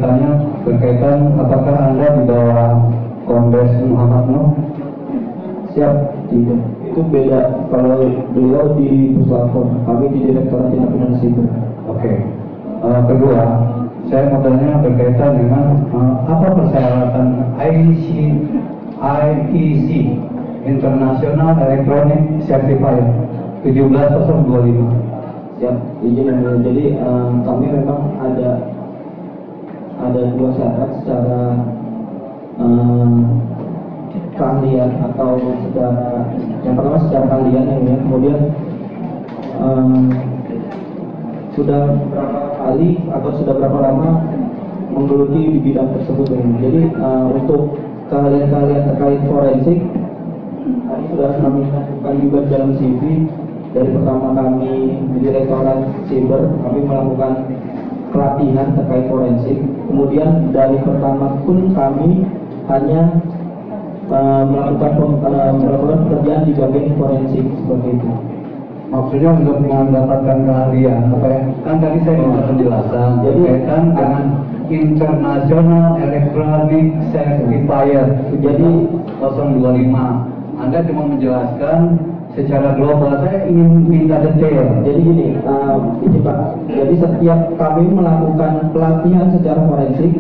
bertanya berkaitan apakah Anda di bawah Kombes Muhammad Nuh? Siap, tidak. Itu beda. Kalau beliau di Puslapor, kami di Direktorat Tindak Pidana Siber. Oke. Kedua, saya mau tanya berkaitan dengan apa persyaratan IEC International Electronic Certifier 17025. Siap, izin yang mulia. Jadi kami memang ada dua syarat secara keahlian atau secara, yang pertama secara keahlian yang mulia, kemudian sudah berapa kali atau sudah berapa lama menggeluti di bidang tersebut ini. Jadi untuk keahlian-keahlian terkait forensik tadi sudah kami lakukan juga dalam CV. Dari pertama kami di Direktorat Siber, kami melakukan pelatihan terkait forensik. Kemudian dari pertama pun kami hanya melakukan pekerjaan di bagian forensik seperti itu. Maksudnya untuk mendapatkan keahlian, apa ya? Kan tadi saya minta penjelasan berkaitan dengan International Electronic Certifier jadi 025. Anda cuma menjelaskan secara global, saya ingin minta detail. Jadi gini, ini Pak. Jadi setiap kami melakukan pelatihan secara forensik,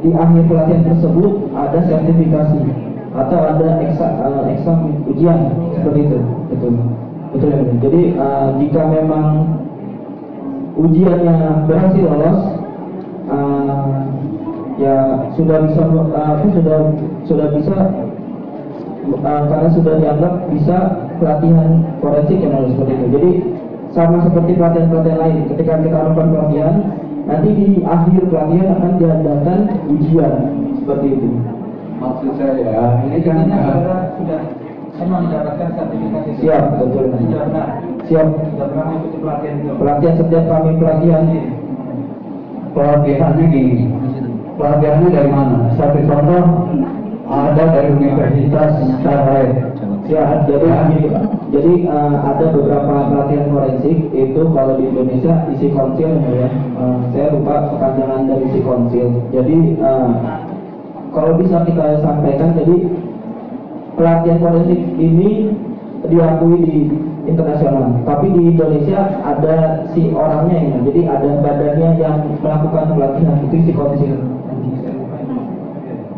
di akhir pelatihan tersebut ada sertifikasi atau ada exam ujian seperti itu. Betul ya. Jadi jika memang ujiannya berhasil lolos, ya sudah bisa karena sudah dianggap bisa pelatihan forensik yang harus seperti itu. Jadi sama seperti pelatihan-pelatihan lain, ketika kita melakukan pelatihan, nanti di akhir pelatihan akan diadakan ujian seperti itu. Maksud saya, ini kan sudah semua mendapatkan sertifikasi. Siap, betul. Siap. Sudah pernah mengikuti pelatihan juga. Pelatihan setiap kami pelatihan. Pelatihannya gini, pelatihannya dari mana? Satu contoh, ada dari Universitas Syarif. Ya, jadi ada beberapa pelatihan forensik itu kalau di Indonesia isi konsil ya. Saya lupa kepanjangan dari isi konsil. Jadi kalau bisa kita sampaikan, jadi pelatihan forensik ini diakui di internasional, tapi di Indonesia ada si orangnya yang, jadi ada badannya yang melakukan pelatihan, itu isi konsil.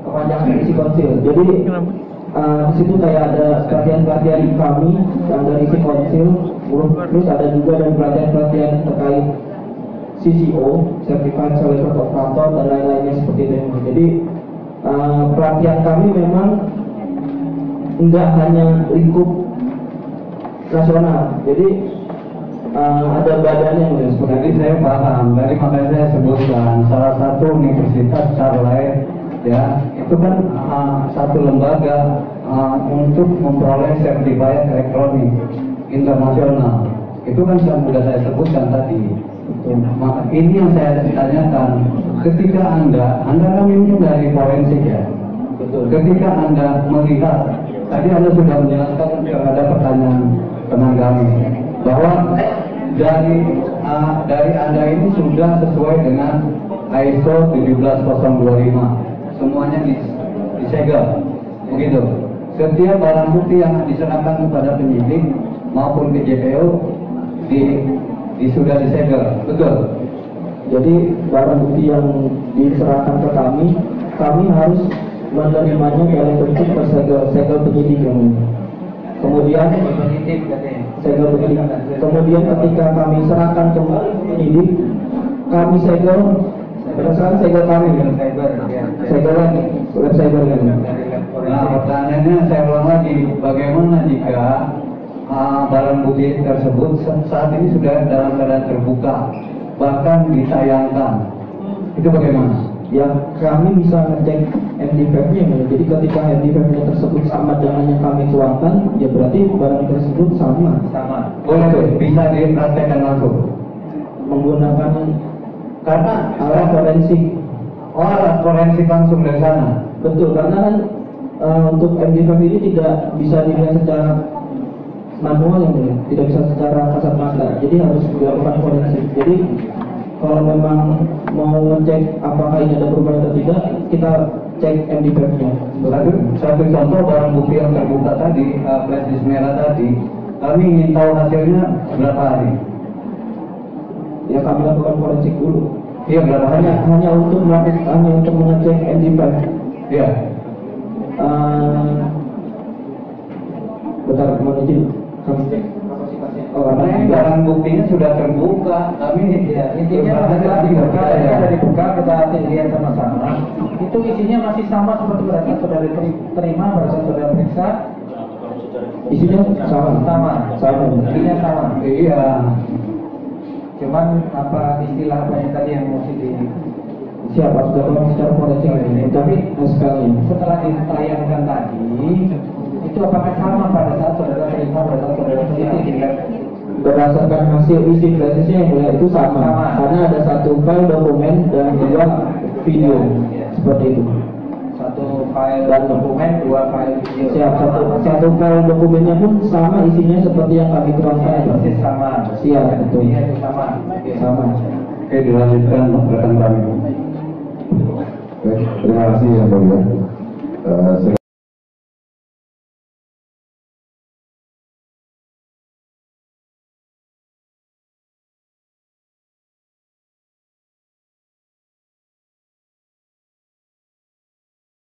Kepanjangan isi konsil. Jadi di situ kayak ada pelatihan-pelatihan kami yang dari isi konsil, terus ada juga dan pelatihan-pelatihan terkait CCO, Certified Celebrity Operator dan lain-lainnya seperti itu. Jadi pelatihan kami memang enggak hanya lingkup nasional, jadi ada badannya seperti. Jadi saya paham, dari makanya saya sebutkan salah satu Universitas Charlotte ya, itu kan satu lembaga untuk memperoleh sertifikat elektronik internasional. Itu kan sudah saya sebutkan tadi. Maka ini yang saya tanyakan, ketika Anda kan ini dari forensik ya. Betul. Ketika Anda melihat, tadi Anda sudah menjelaskan terhadap pertanyaan teman kami bahwa dari Anda ini sudah sesuai dengan ISO 17025. Semuanya disegel, begitu. Setiap barang bukti yang diserahkan kepada penyidik maupun ke JPO sudah disegel, betul. Jadi barang bukti yang diserahkan ke kami harus menerimanya dalam bentuk segel penyidik yang ini. Kemudian segel penyidik. Kemudian ketika kami serahkan ke penyidik, kami segel berdasarkan segel kami, segel web cyber kan. Nah, pertanyaannya saya ulang lagi, bagaimana jika barang bukti tersebut saat ini sudah dalam keadaan terbuka, bahkan ditayangkan, itu bagaimana? Ya, kami bisa ngecek MD5-nya, jadi ketika MD5-nya tersebut sama dengan yang kami tuangkan, ya berarti barang tersebut sama. Boleh tuh, bisa dipraktekkan langsung menggunakan karena alat forensik. Alat forensik langsung dari sana. Betul, karena kan untuk MD5 ini tidak bisa dilihat secara manual yang mulia, tidak bisa secara kasat mata, jadi harus dilakukan forensik. Jadi kalau memang mau ngecek apakah ini ada perubahan atau tidak, kita cek MD5-nya. Satu contoh barang bukti yang terbuka tadi, flash disk merah tadi, kami ingin tahu hasilnya berapa hari. Ya kami lakukan forensik dulu. Iya, berapa hari? Hanya untuk mengecek MD5. Iya. Bentar, mohon izin. Karena ini barang buktinya sudah terbuka, kami Ya, intinya adalah dibuka, ya dibuka, kita lihat sama-sama. Itu isinya masih sama seperti pada saat sudah diterima, pada saat sudah periksa. Isinya sama. Sama. Isinya sama. Iya. Cuman apa istilah apa yang tadi yang mesti di Siapa sudah orang secara forensik ini, tapi SK-nya. setelah ditayangkan tadi itu apakah sama pada saat saudara terima, pada saat saudara teliti? Berdasarkan hasil isi flashdisknya yang mulia itu sama. Karena ada satu file dokumen dan dua video seperti itu. Satu file Dan dokumen, dua file video. Siap, satu file dokumennya pun sama isinya seperti yang kami terangkan. Persis sama. Siap, betul. Iya, itu sama. Oke. Sama. Oke, dilanjutkan rekan kami. Baik, terima kasih yang mulia.